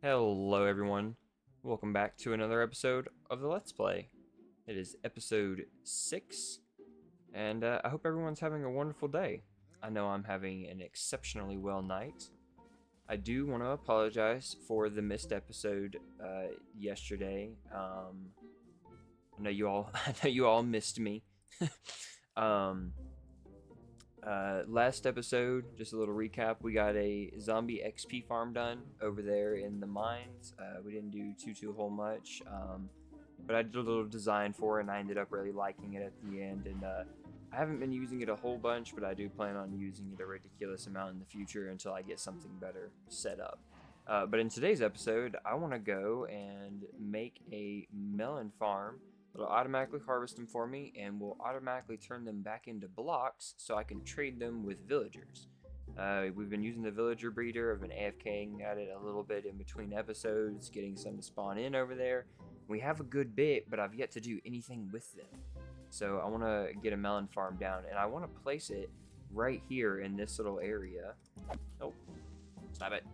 Hello everyone, welcome back to another episode of the Let's Play. It is episode 6, and I hope everyone's having a wonderful day. I know I'm having an exceptionally well night. I do want to apologize for the missed episode yesterday. I know you all, I know you all missed me. um, Last episode, just a little recap, we got a zombie XP farm done over there in the mines. We didn't do too whole much, but I did a little design for it and I ended up really liking it at the end. And I haven't been using it a whole bunch, but I do plan on using it a ridiculous amount in the future until I get something better set up. But in today's episode, I want to go and make a melon farm. It'll automatically harvest them for me and will automatically turn them back into blocks so I can trade them with villagers. We've been using the villager breeder. I've been AFKing at it a little bit in between episodes, getting some to spawn in over there. We have a good bit, but I've yet to do anything with them. So I want to get a melon farm down, and I want to place it right here in this little area. Oh, stop it.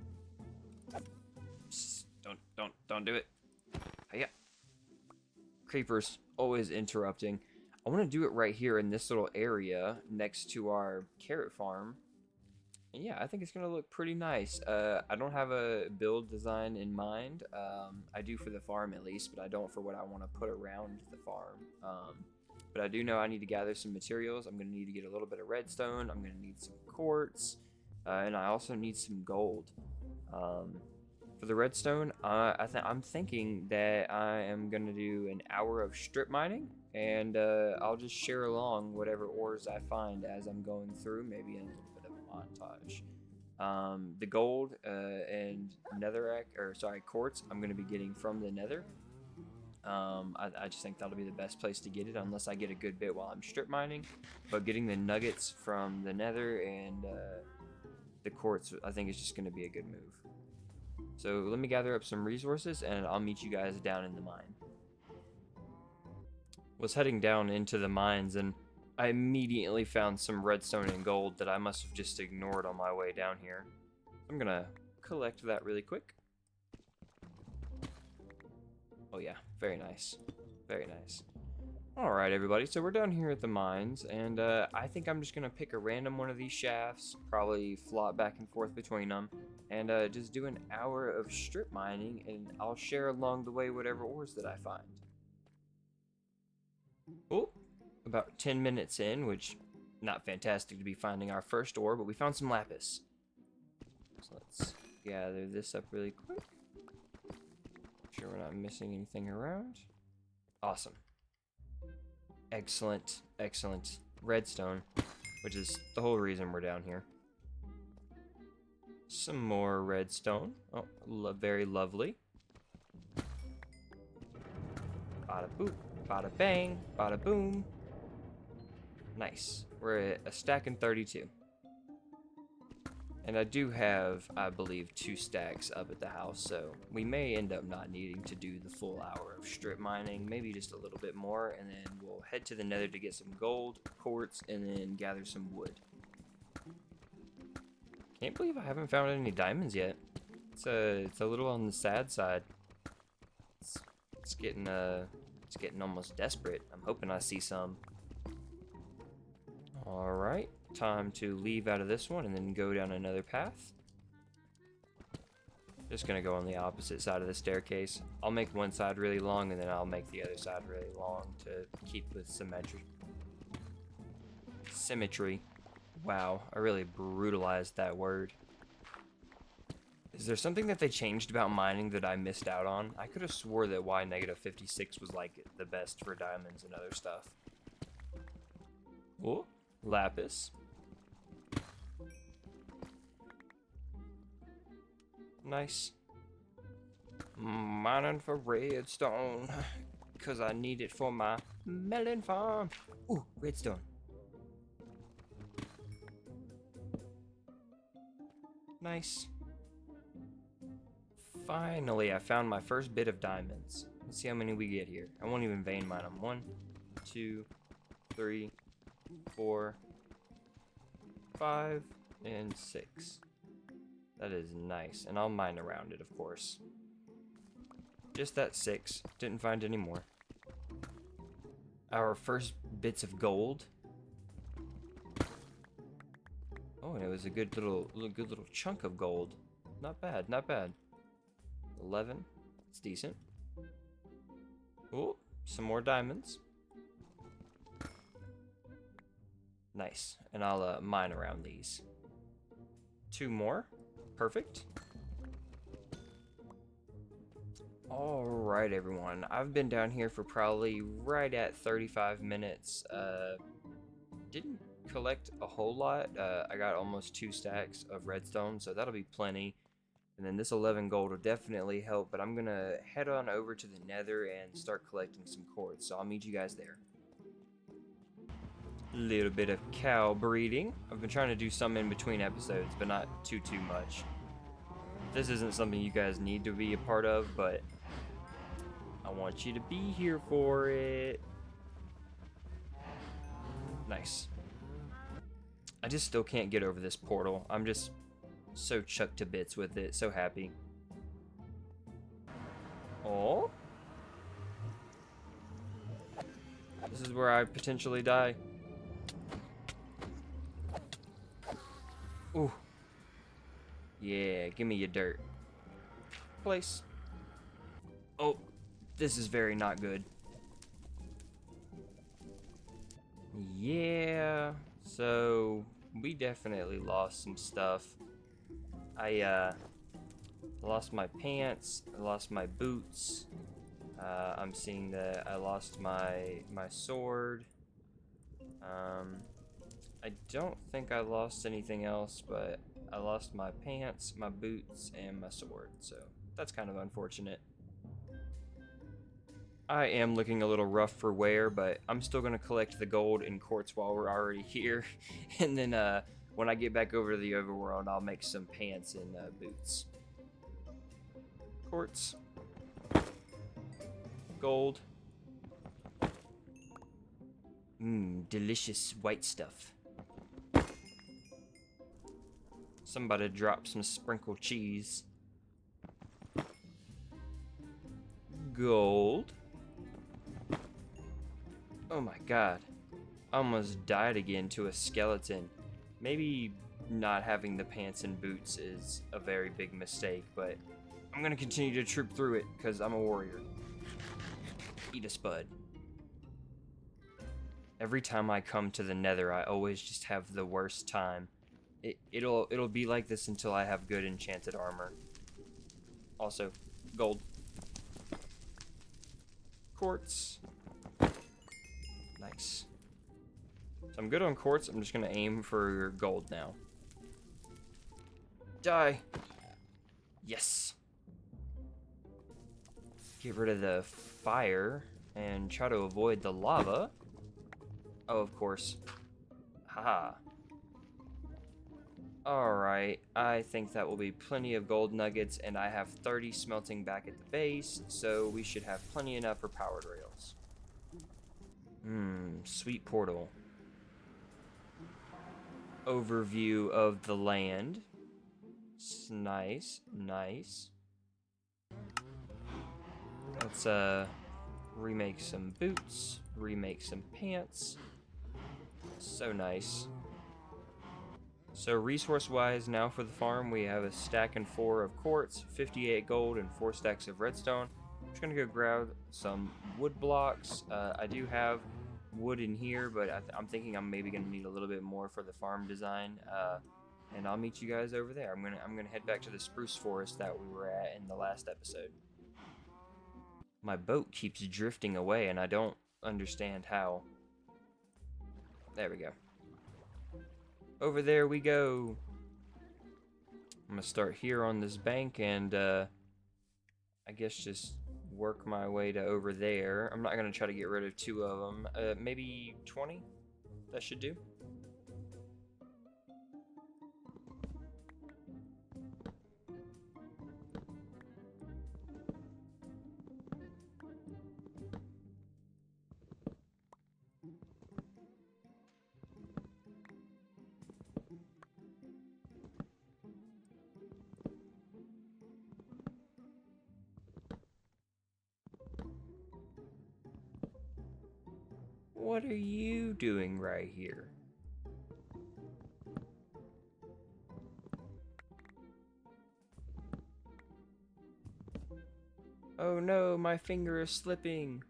Psst, don't do it. Hiya. Creepers always interrupting. I want to do it right here in this little area next to our carrot farm. And yeah, I think it's going to look pretty nice. I don't have a build design in mind. I do for the farm at least, but I don't for what I want to put around the farm. But I do know I need to gather some materials. I'm going to need to get a little bit of redstone. I'm going to need some quartz. And I also need some gold. For the redstone, I'm thinking that I am going to do an hour of strip mining, and I'll just share along whatever ores I find as I'm going through, maybe in a little bit of a montage. The gold and quartz I'm going to be getting from the nether. I just think that'll be the best place to get it unless I get a good bit while I'm strip mining. But getting the nuggets from the nether and the quartz I think is just going to be a good move. So let me gather up some resources and I'll meet you guys down in the mine. Was heading down into the mines and I immediately found some redstone and gold that I must have just ignored on my way down here. I'm gonna collect that really quick. Oh yeah, very nice. Very nice. Alright everybody, so we're down here at the mines, and I think I'm just going to pick a random one of these shafts, probably flop back and forth between them, and just do an hour of strip mining, and I'll share along the way whatever ores that I find. Oh, about 10 minutes in, which, not fantastic to be finding our first ore, but we found some lapis. So let's gather this up really quick. Make sure we're not missing anything around. Awesome. Excellent, excellent redstone, which is the whole reason we're down here. Some more redstone. Oh, very lovely. Bada boop, bada bang, bada boom. Nice. We're at a stack and 32. And I do have, I believe, 2 stacks up at the house, so we may end up not needing to do the full hour of strip mining, maybe just a little bit more, and then we'll head to the nether to get some gold, quartz, and then gather some wood. Can't believe I haven't found any diamonds yet. It's a little on the sad side. It's getting almost desperate. I'm hoping I see some. All right. Time to leave out of this one and then go down another path. Just gonna go on the opposite side of the staircase. I'll make one side really long and then I'll make the other side really long to keep with symmetry. Wow, I really brutalized that word. Is there something that they changed about mining that I missed out on? I could have swore that Y-56 was like the best for diamonds and other stuff. Oh, lapis. Nice. Mining for redstone, because I need it for my melon farm. Ooh, redstone. Nice. Finally, I found my first bit of diamonds. Let's see how many we get here. I won't even vein mine them. 1, 2, 3, 4, 5, and 6. That is nice. And I'll mine around it, of course. Just that 6. Didn't find any more. Our first bits of gold. Oh, and it was a good little chunk of gold. Not bad, not bad. 11. It's decent. Oh, some more diamonds. Nice. And I'll mine around these. 2 more. Perfect. Alright, everyone. I've been down here for probably right at 35 minutes. Didn't collect a whole lot. I got almost 2 stacks of redstone, so that'll be plenty. And then this 11 gold will definitely help, but I'm gonna head on over to the nether and start collecting some quartz, so I'll meet you guys there. Little bit of cow breeding. I've been trying to do some in between episodes, but not too much. This isn't something you guys need to be a part of, but I want you to be here for it. Nice. I just still can't get over this portal. I'm just so chucked to bits with it. So happy. Oh. This is where I potentially die. Ooh. Yeah, give me your dirt. Place. Oh, this is very not good. Yeah, so we definitely lost some stuff. I lost my pants, I lost my boots. I'm seeing that I lost my sword. I don't think I lost anything else, but I lost my pants, my boots, and my sword, so that's kind of unfortunate. I am looking a little rough for wear, but I'm still going to collect the gold and quartz while we're already here, and then when I get back over to the overworld, I'll make some pants and boots. Quartz. Gold. Delicious white stuff. Somebody drop some sprinkled cheese. Gold. Oh my god. I almost died again to a skeleton. Maybe not having the pants and boots is a very big mistake, but I'm gonna continue to troop through it because I'm a warrior. Eat a spud. Every time I come to the nether, I always just have the worst time. It'll be like this until I have good enchanted armor. Also, gold. Quartz. Nice. So I'm good on quartz. I'm just gonna aim for gold now. Die. Yes. Get rid of the fire and try to avoid the lava. Oh, of course. Haha. Alright, I think that will be plenty of gold nuggets, and I have 30 smelting back at the base, so we should have plenty enough for powered rails. Sweet portal. Overview of the land. Nice, nice. Let's remake some boots, remake some pants. So nice. So resource-wise, now for the farm, we have a stack and 4 of quartz, 58 gold, and 4 stacks of redstone. I'm just gonna go grab some wood blocks. I do have wood in here, but I'm thinking I'm maybe gonna need a little bit more for the farm design. And I'll meet you guys over there. I'm gonna head back to the spruce forest that we were at in the last episode. My boat keeps drifting away, and I don't understand how. There we go. Over there we go. I'm gonna start here on this bank and I guess just work my way to over there. I'm not gonna try to get rid of 2 of them. Maybe 20? That should do. What are you doing right here? Oh no, my finger is slipping.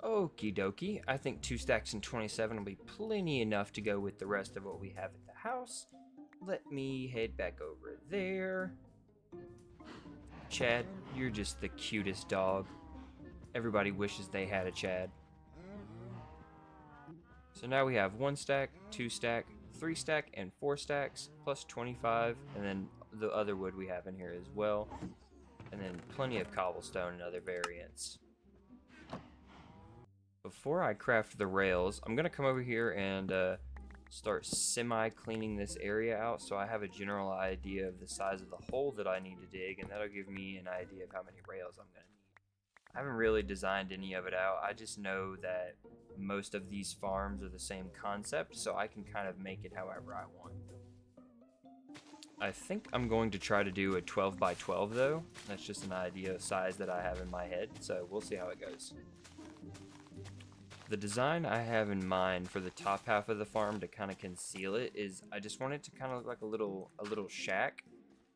Okie dokie. I think 2 stacks and 27 will be plenty enough to go with the rest of what we have at the house. Let me head back over there. Chad, you're just the cutest dog. Everybody wishes they had a Chad. So now we have 1 stack, 2 stack, 3 stack, and 4 stacks, plus 25, and then the other wood we have in here as well. And then plenty of cobblestone and other variants. Before I craft the rails, I'm going to come over here and start semi-cleaning this area out so I have a general idea of the size of the hole that I need to dig, and that'll give me an idea of how many rails I'm going to need. I haven't really designed any of it out. I just know that most of these farms are the same concept, so I can kind of make it however I want. I think I'm going to try to do a 12 by 12 though. That's just an idea of size that I have in my head, so we'll see how it goes. The design I have in mind for the top half of the farm to kind of conceal it is I just want it to kind of look like a little shack.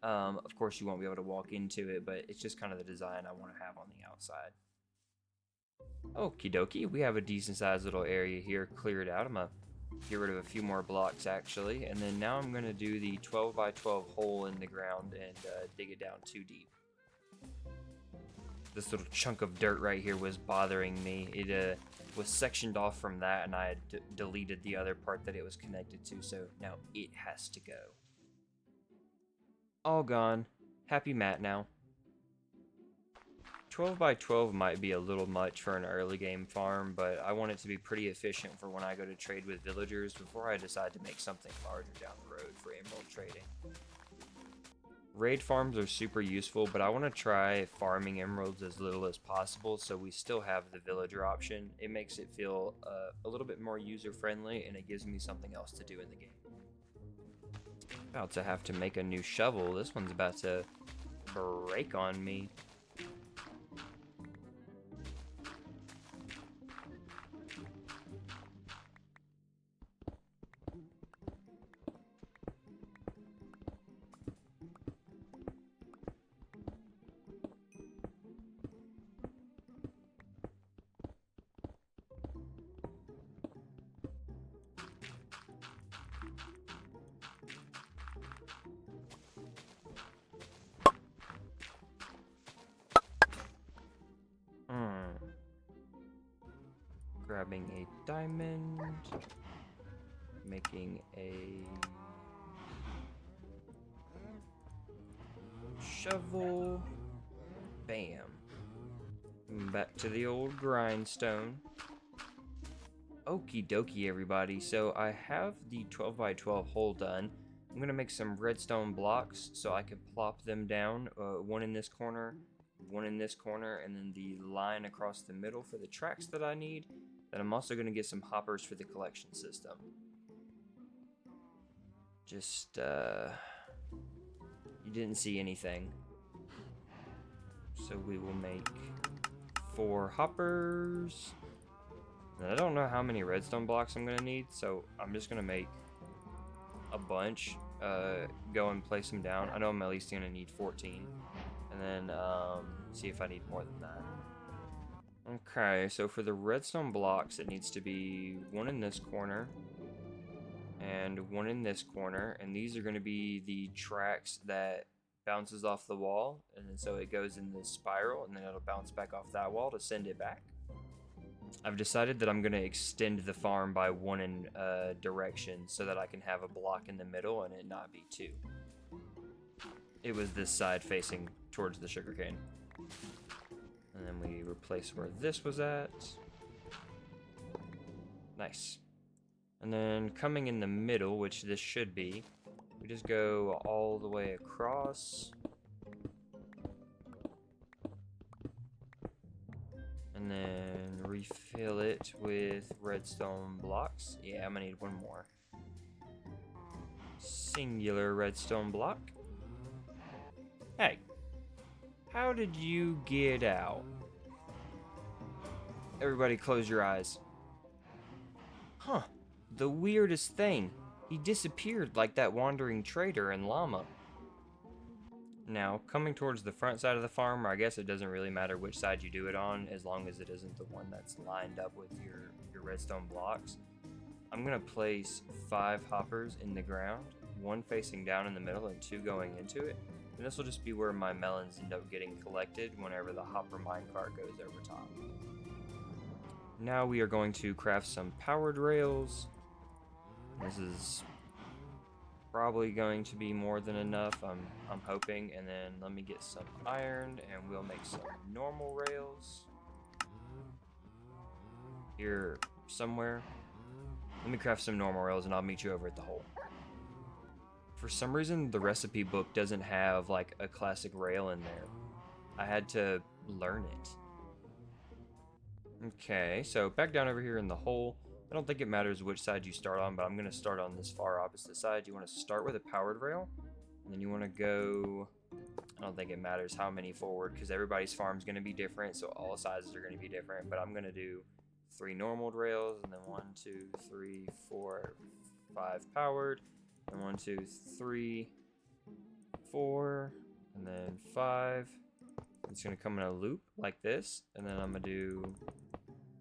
Of course you won't be able to walk into it, but it's just kind of the design I want to have on the outside. Okie dokie, we have a decent sized little area here cleared out. I'm gonna get rid of a few more blocks actually, and then now I'm gonna do the 12 by 12 hole in the ground and dig it down 2 deep. This little chunk of dirt right here was bothering me. It was sectioned off from that, and I had deleted the other part that it was connected to, so now it has to go. All gone. Happy Matt now. 12 by 12 might be a little much for an early game farm, but I want it to be pretty efficient for when I go to trade with villagers before I decide to make something larger down the road for emerald trading. Raid farms are super useful, but I want to try farming emeralds as little as possible so we still have the villager option. It makes it feel a little bit more user-friendly, and it gives me something else to do in the game. About to have to make a new shovel. This one's about to break on me. Grabbing a diamond, making a shovel, bam. Back to the old grindstone. Okie dokie everybody, so I have the 12 by 12 hole done. I'm going to make some redstone blocks so I can plop them down, one in this corner, one in this corner, and then the line across the middle for the tracks that I need. Then I'm also going to get some hoppers for the collection system. Just, you didn't see anything. So we will make 4 hoppers. And I don't know how many redstone blocks I'm going to need, so I'm just going to make a bunch, go and place them down. I know I'm at least going to need 14. And then, see if I need more than that. Okay, so for the redstone blocks, it needs to be one in this corner and one in this corner, and these are going to be the tracks that bounces off the wall, and then so it goes in this spiral, and then it'll bounce back off that wall to send it back. I've decided that I'm going to extend the farm by 1 in direction so that I can have a block in the middle and it not be 2. It was this side facing towards the sugarcane. And then we replace where this was at. Nice. And then coming in the middle, which this should be, we just go all the way across. And then refill it with redstone blocks. Yeah, I'm gonna need 1 more. Singular redstone block. Hey. How did you get out? Everybody close your eyes. Huh. The weirdest thing. He disappeared like that wandering trader and llama. Now, coming towards the front side of the farm, I guess it doesn't really matter which side you do it on, as long as it isn't the one that's lined up with your redstone blocks. I'm going to place 5 hoppers in the ground, 1 facing down in the middle and 2 going into it. And this will just be where my melons end up getting collected whenever the hopper minecart goes over top. Now we are going to craft some powered rails. This is probably going to be more than enough, I'm hoping. And then let me get some iron and we'll make some normal rails here somewhere. Let me craft some normal rails and I'll meet you over at the hole. For some reason the recipe book doesn't have like a classic rail in there. I had to learn it. Okay, so back down over here in the hole. I don't think it matters which side you start on, but I'm going to start on this far opposite side. You want to start with a powered rail, and then you want to go... I don't think it matters how many forward, because everybody's farm's going to be different, so all sizes are going to be different. But I'm going to do 3 normal rails, and then 1, 2, 3, 4, 5 powered, and 1, 2, 3, 4, and then 5. It's going to come in a loop like this, and then I'm going to do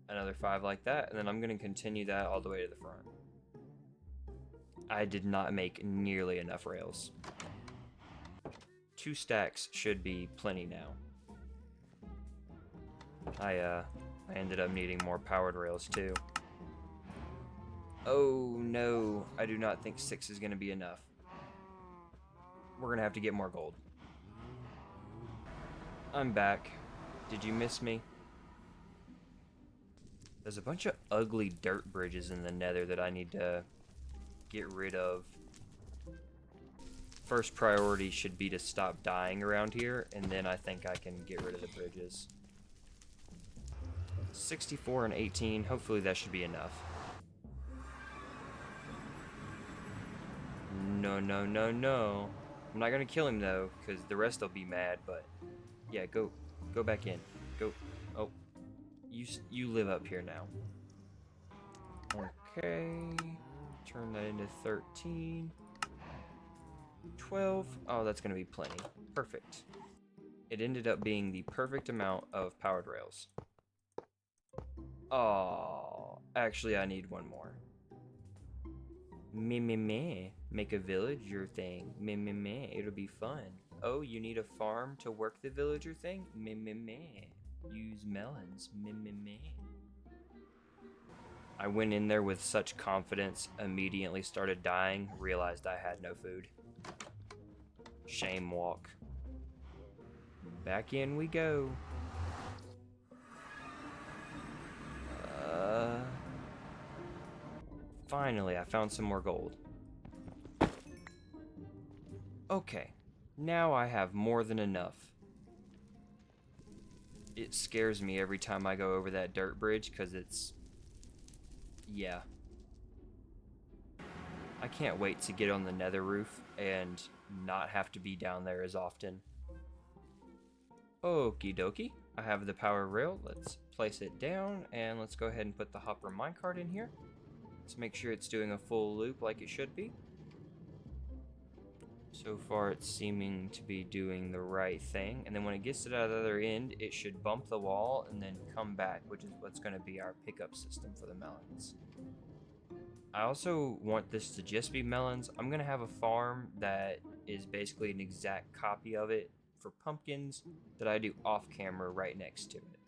another 5 like that, and then I'm going to continue that all the way to the front. I did not make nearly enough rails. 2 stacks should be plenty now. I ended up needing more powered rails too. Oh no, I do not think 6 is going to be enough. We're going to have to get more gold. I'm back. Did you miss me? There's a bunch of ugly dirt bridges in the nether that I need to get rid of. First priority should be to stop dying around here, and then I think I can get rid of the bridges. 64 and 18, hopefully that should be enough. No, no, no, no. I'm not gonna kill him though, because the rest will be mad, but yeah, go back in. Go. Oh. You live up here now. Okay. Turn that into 13. 12. Oh, that's going to be plenty. Perfect. It ended up being the perfect amount of powered rails. Oh, actually I need 1 more. Meh. Make a villager thing. Meh. It'll be fun. Oh, you need a farm to work the villager thing? Meh. Use melons. Meh. I went in there with such confidence, immediately started dying, realized I had no food. Shame walk. Back in we go. Finally, I found some more gold. Okay, now I have more than enough. It scares me every time I go over that dirt bridge because it's... yeah. I can't wait to get on the nether roof and not have to be down there as often. Okie dokie. I have the power rail. Let's place it down and let's go ahead and put the hopper minecart in here. Let's make sure it's doing a full loop like it should be. So far it's seeming to be doing the right thing, and then when it gets to the other end it should bump the wall and then come back, which is what's going to be our pickup system for the melons. I also want this to just be melons. I'm going to have a farm that is basically an exact copy of it for pumpkins that I do off camera right next to it.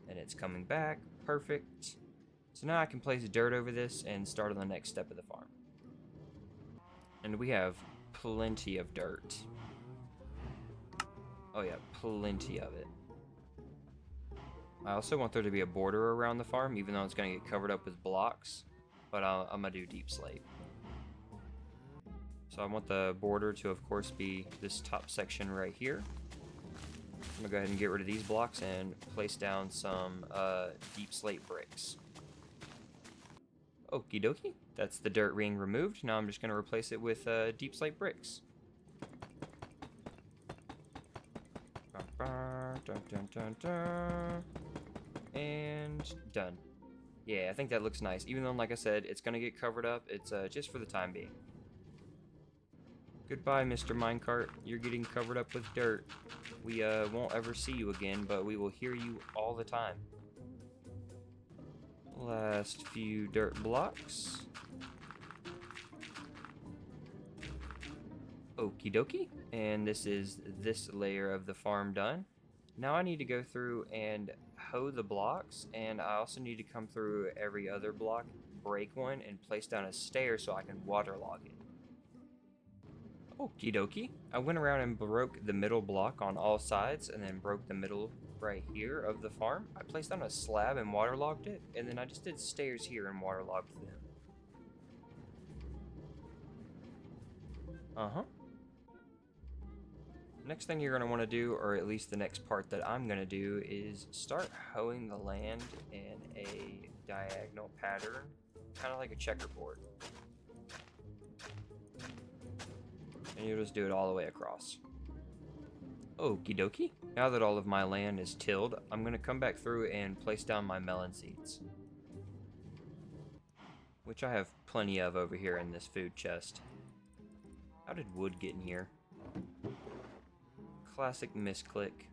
And it's coming back, perfect. So now I can place dirt over this and start on the next step of the farm. And we have plenty of dirt. Oh yeah, plenty of it. I also want there to be a border around the farm, even though it's going to get covered up with blocks. But I'm going to do deep slate. So I want the border to, of course, be this top section right here. I'm going to go ahead and get rid of these blocks and place down some deep slate bricks. Okie dokie. That's the dirt ring removed. Now I'm just going to replace it with deep slate bricks. Dun, dun, dun, dun. And done. Yeah, I think that looks nice. Even though, like I said, it's gonna get covered up. It's just for the time being. Goodbye, Mr. Minecart. You're getting covered up with dirt. We won't ever see you again, but we will hear you all the time. Last few dirt blocks. Okie dokie. And this is this layer of the farm done. Now I need to go through and hoe the blocks, and I also need to come through every other block, break one, and place down a stair so I can waterlog it. Okie dokie. I went around and broke the middle block on all sides, and then broke the middle right here of the farm. I placed down a slab and waterlogged it, and then I just did stairs here and waterlogged them. Next thing you're going to want to do, or at least the next part that I'm going to do, is start hoeing the land in a diagonal pattern, kind of like a checkerboard. And you'll just do it all the way across. Okie dokie. Now that all of my land is tilled, I'm going to come back through and place down my melon seeds, which I have plenty of over here in this food chest. How did wood get in here? Classic misclick.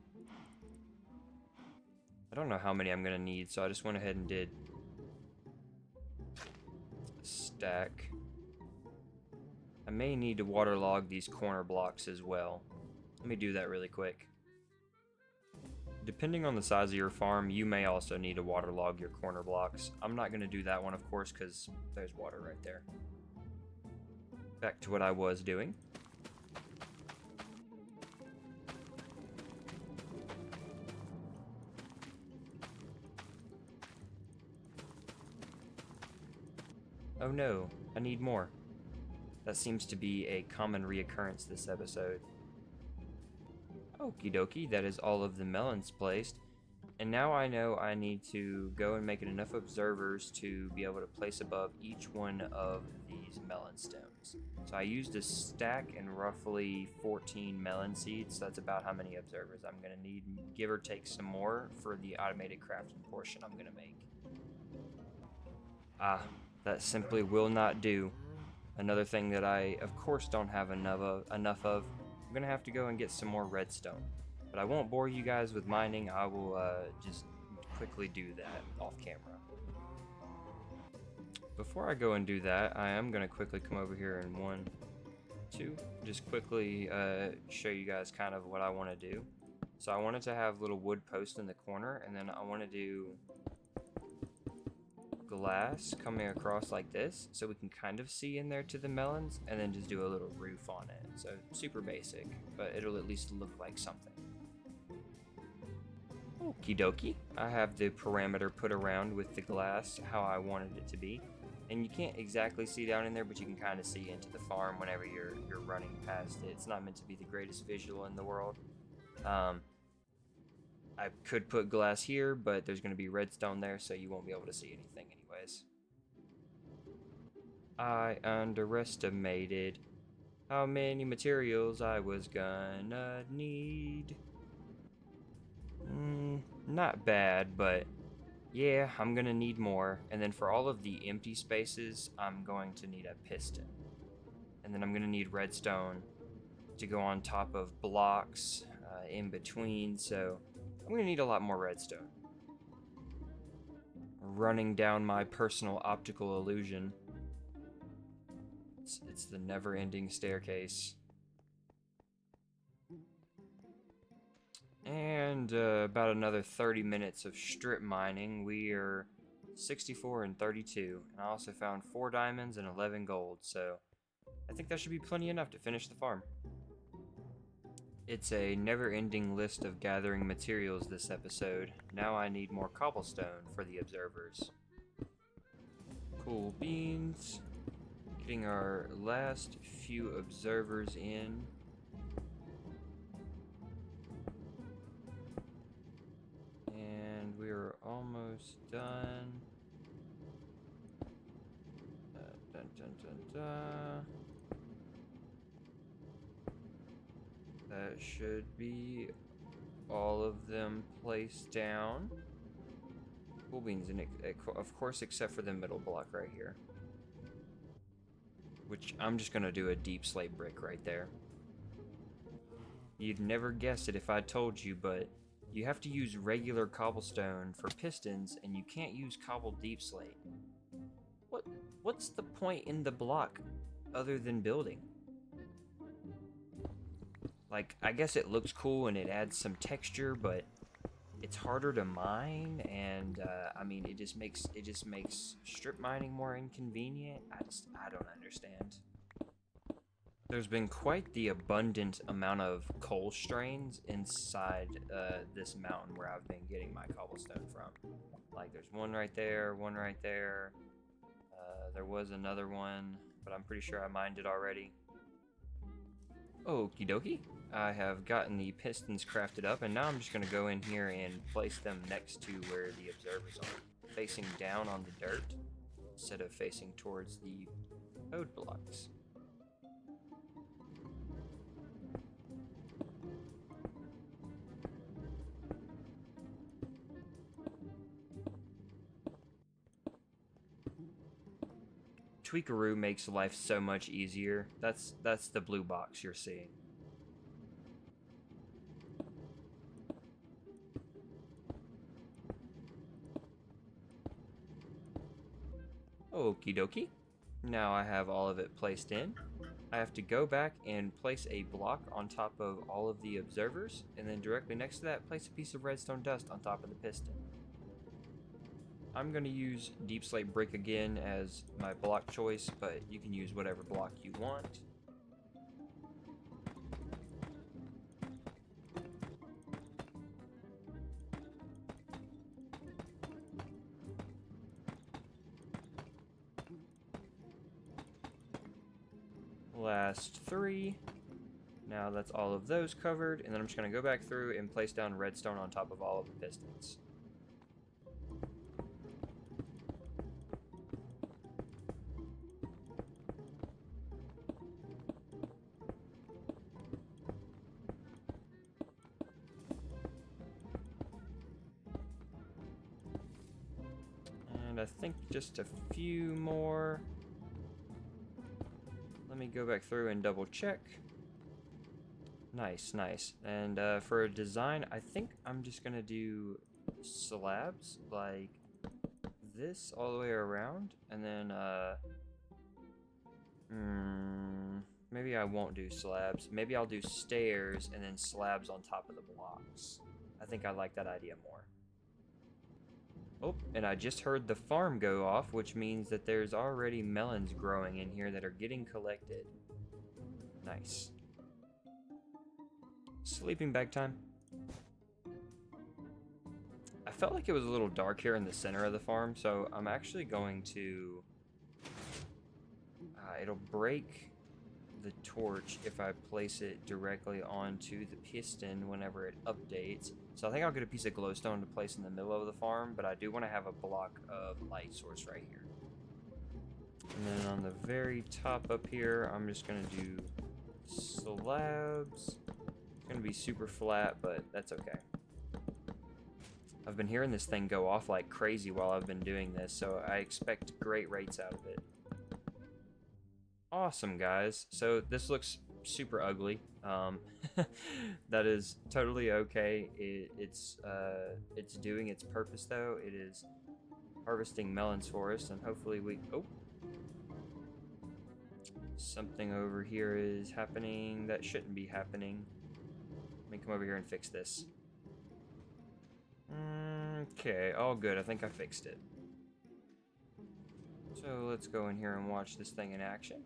I don't know how many I'm gonna need, so I just went ahead and did a stack. I may need to waterlog these corner blocks as well. Let me do that really quick. Depending on the size of your farm, you may also need to waterlog your corner blocks. I'm not gonna do that one, of course, because there's water right there. Back to what I was doing. Oh no, I need more. That seems to be a common reoccurrence this episode. Okie dokie, that is all of the melons placed. And now I know I need to go and make enough observers to be able to place above each one of these melon stems. So I used a stack and roughly 14 melon seeds. So that's about how many observers I'm going to need, give or take some more for the automated crafting portion I'm going to make. Ah, that simply will not do. Another thing that I, of course, don't have enough of, I'm going to have to go and get some more redstone. But I won't bore you guys with mining. I will just quickly do that off camera. Before I go and do that, I am going to quickly come over here in 1, 2, just quickly show you guys kind of what I want to do. So I wanted to have little wood posts in the corner, and then I want to do glass coming across like this so we can kind of see in there to the melons, and then just do a little roof on it. So super basic, but it'll at least look like something. Okie dokie. I have the parameter put around with the glass how I wanted it to be. And you can't exactly see down in there, but you can kind of see into the farm whenever you're running past it. It's not meant to be the greatest visual in the world. I could put glass here, but there's going to be redstone there, so you won't be able to see anything anyways. I underestimated how many materials I was gonna need. Not bad, but yeah, I'm gonna need more. And then for all of the empty spaces, I'm going to need a piston. And then I'm gonna need redstone to go on top of blocks in between, so I'm gonna need a lot more redstone. Running down my personal optical illusion. It's the never-ending staircase. And about another 30 minutes of strip mining. We are 64 and 32. And I also found 4 diamonds and 11 gold, so I think that should be plenty enough to finish the farm. It's a never-ending list of gathering materials this episode. Now I need more cobblestone for the observers. Cool beans. Getting our last few observers in. And we're almost done. Dun, dun, dun, dun. That should be all of them placed down. Cool beans, and of course, except for the middle block right here. Which I'm just gonna do a deep slate brick right there. You'd never guess it if I told you, but you have to use regular cobblestone for pistons, and you can't use cobbled deep slate. What's the point in the block other than building? Like, I guess it looks cool and it adds some texture, but it's harder to mine, and I mean, it just makes strip mining more inconvenient. I don't understand. There's been quite the abundant amount of coal strains inside this mountain where I've been getting my cobblestone from. Like, there's one right there, one right there. There was another one, but I'm pretty sure I mined it already. Okie dokie. I have gotten the pistons crafted up, and now I'm just going to go in here and place them next to where the observers are, facing down on the dirt instead of facing towards the code blocks. Tweakaroo makes life so much easier. That's the blue box you're seeing. Okie dokie. Now I have all of it placed in. I have to go back and place a block on top of all of the observers, and then directly next to that, place a piece of redstone dust on top of the piston. I'm going to use deep slate brick again as my block choice, but you can use whatever block you want. Last 3. Now that's all of those covered, and then I'm just going to go back through and place down redstone on top of all of the pistons. And I think just a few more. Let me go back through and double check. Nice, nice. And for a design, I think I'm just gonna do slabs like this all the way around, and then maybe I won't do slabs. Maybe I'll do stairs and then slabs on top of the blocks. I think I like that idea more. Oh, and I just heard the farm go off, which means that there's already melons growing in here that are getting collected. Nice. Sleeping bag time. I felt like it was a little dark here in the center of the farm, so I'm actually going to... it'll break the torch if I place it directly onto the piston whenever it updates. So I think I'll get a piece of glowstone to place in the middle of the farm, but I do want to have a block of light source right here. And then on the very top up here, I'm just going to do slabs. It's going to be super flat, but that's okay. I've been hearing this thing go off like crazy while I've been doing this, so I expect great rates out of it. Awesome, guys. So this looks super ugly. That is totally okay. It's doing its purpose though. It is harvesting melons for us, and hopefully we... Oh! Something over here is happening that shouldn't be happening. Let me come over here and fix this. Okay, all good. I think I fixed it. So let's go in here and watch this thing in action.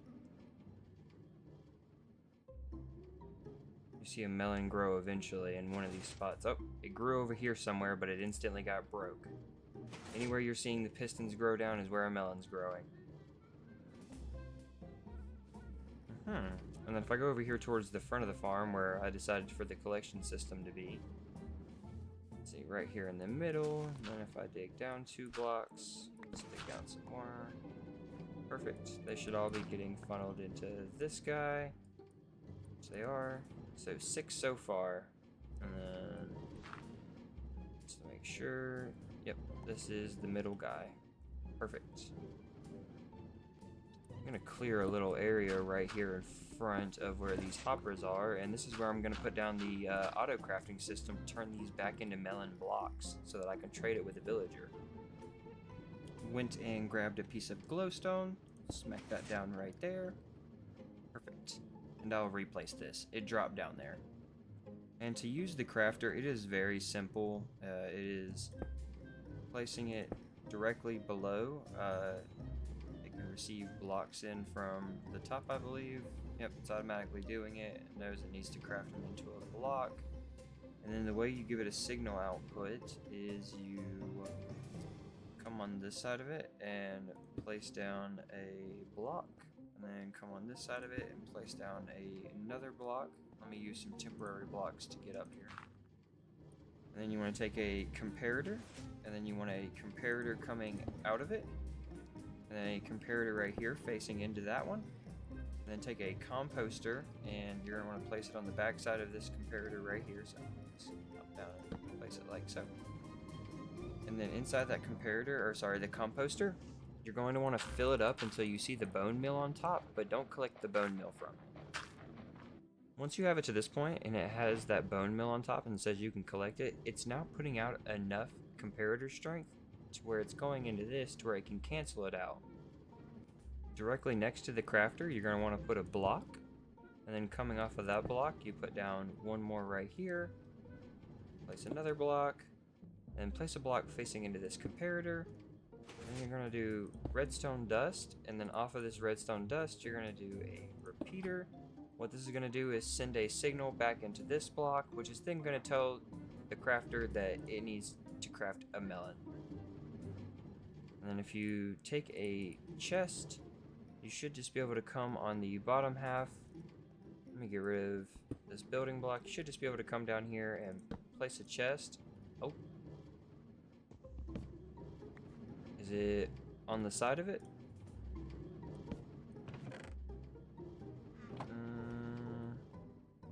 You see a melon grow eventually in one of these spots. Oh, it grew over here somewhere, but it instantly got broke. Anywhere you're seeing the pistons grow down is where a melon's growing. And then if I go over here towards the front of the farm where I decided for the collection system to be, let's see, right here in the middle, and then if I dig down 2 blocks, let's dig down some more. Perfect. They should all be getting funneled into this guy. Yes, they are. So 6 so far. And then make sure. Yep, this is the middle guy. Perfect. I'm gonna clear a little area right here in front of where these hoppers are, and this is where I'm gonna put down the auto crafting system to turn these back into melon blocks so that I can trade it with a villager. Went and grabbed a piece of glowstone, smack that down right there. Perfect. And I'll replace this. It dropped down there. And to use the crafter, it is very simple. It is placing it directly below. It can receive blocks in from the top, I believe. Yep, it's automatically doing it. It knows it needs to craft them into a block. And then the way you give it a signal output is you come on this side of it and place down a block. And then come on this side of it and place down another block. Let me use some temporary blocks to get up here. And then you want to take a comparator, and then you want a comparator coming out of it, and then a comparator right here facing into that one. And then take a composter, and you're going to want to place it on the back side of this comparator right here. So just up, down, and place it like so. And then inside that comparator, or sorry, the composter, you're going to want to fill it up until you see the bone meal on top, but don't collect the bone meal from it. Once you have it to this point and it has that bone meal on top and says you can collect it, it's now putting out enough comparator strength to where it's going into this to where it can cancel it out. Directly next to the crafter, you're going to want to put a block, and then coming off of that block, you put down one more right here, place another block, and place a block facing into this comparator. And you're going to do redstone dust, and then off of this redstone dust, you're going to do a repeater. What this is going to do is send a signal back into this block, which is then going to tell the crafter that it needs to craft a melon. And then if you take a chest, you should just be able to come on the bottom half. Let me get rid of this building block. You should just be able to come down here and place a chest. Oh. Is it on the side of it?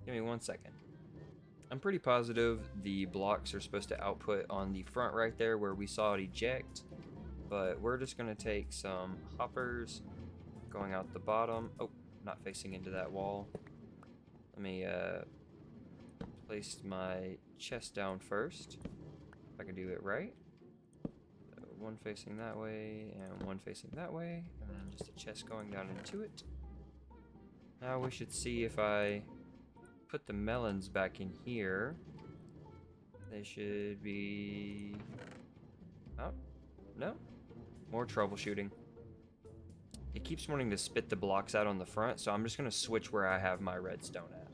Give me 1 second. I'm pretty positive the blocks are supposed to output on the front right there where we saw it eject, but we're just going to take some hoppers going out the bottom. Oh, not facing into that wall. Let me place my chest down first, if I can do it right. So one facing that way and one facing that way, and then just a chest going down into it. Now we should see if I put the melons back in here. They should be... Oh, no. More troubleshooting. It keeps wanting to spit the blocks out on the front, so I'm just going to switch where I have my redstone at.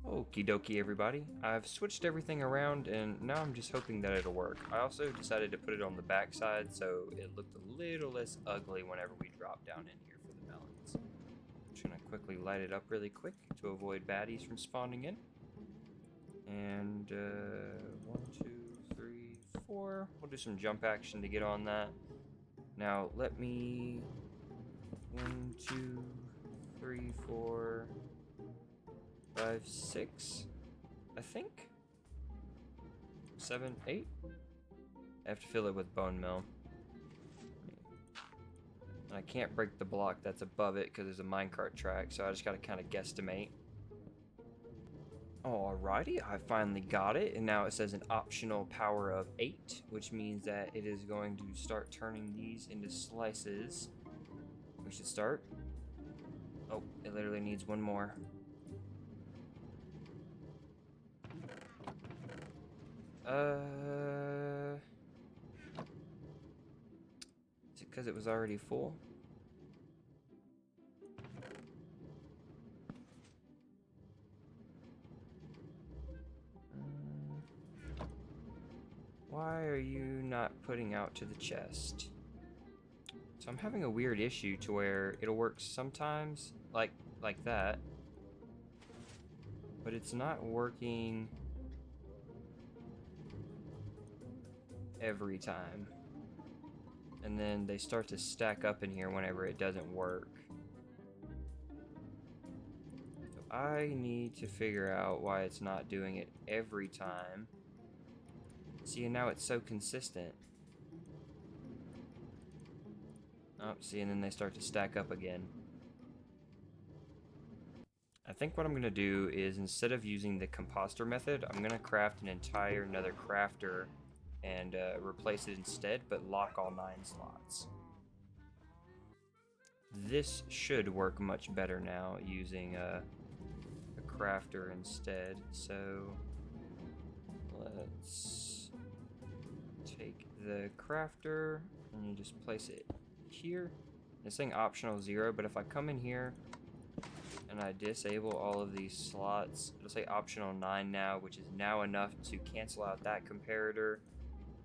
Okie dokie, everybody. I've switched everything around, and now I'm just hoping that it'll work. I also decided to put it on the back side, so it looked a little less ugly whenever we drop down in here for the melons. Just gonna quickly light it up really quick to avoid baddies from spawning in. And 1, 2, 3, 4. We'll do some jump action to get on that. Now let me 1, 2, 3, 4, 5, 6. I think 7, 8. I have to fill it with bone meal. And I can't break the block that's above it because there's a minecart track, so I just gotta kind of guesstimate. Alrighty, I finally got it, and now it says an optional power of 8, which means that it is going to start turning these into slices. We should start. Oh, it literally needs one more. Is it because it was already full? Why are you not putting out to the chest? So I'm having a weird issue to where it'll work sometimes like that, but it's not working every time. And then they start to stack up in here whenever it doesn't work. So I need to figure out why it's not doing it every time. See, and now it's so consistent. Oh, see, and then they start to stack up again. I think what I'm going to do is, instead of using the composter method, I'm going to craft an entire another crafter and replace it instead, but lock all 9 slots. This should work much better now using a crafter instead. So let's take the crafter and you just place it here. It's saying optional 0, but if I come in here and I disable all of these slots, it'll say optional 9 now, which is now enough to cancel out that comparator.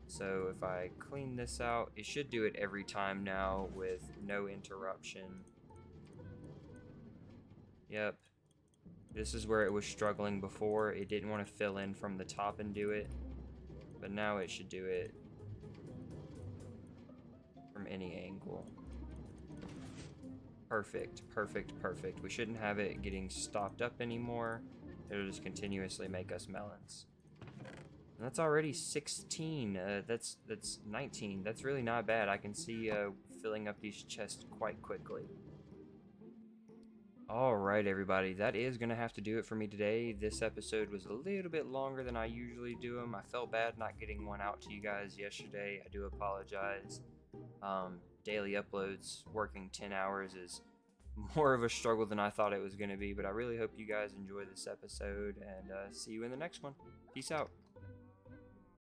So if I clean this out, it should do it every time now with no interruption. Yep. This is where it was struggling before. It didn't want to fill in from the top and do it, but now it should do it from any angle. Perfect, perfect, perfect. We shouldn't have it getting stopped up anymore. It'll just continuously make us melons. And that's already 16. That's 19. That's really not bad. I can see filling up these chests quite quickly. Alright, everybody, that is going to have to do it for me today. This episode was a little bit longer than I usually do them. I felt bad not getting one out to you guys yesterday. I do apologize. Daily uploads, working 10 hours is more of a struggle than I thought it was going to be, but I really hope you guys enjoy this episode, and see you in the next one. Peace out.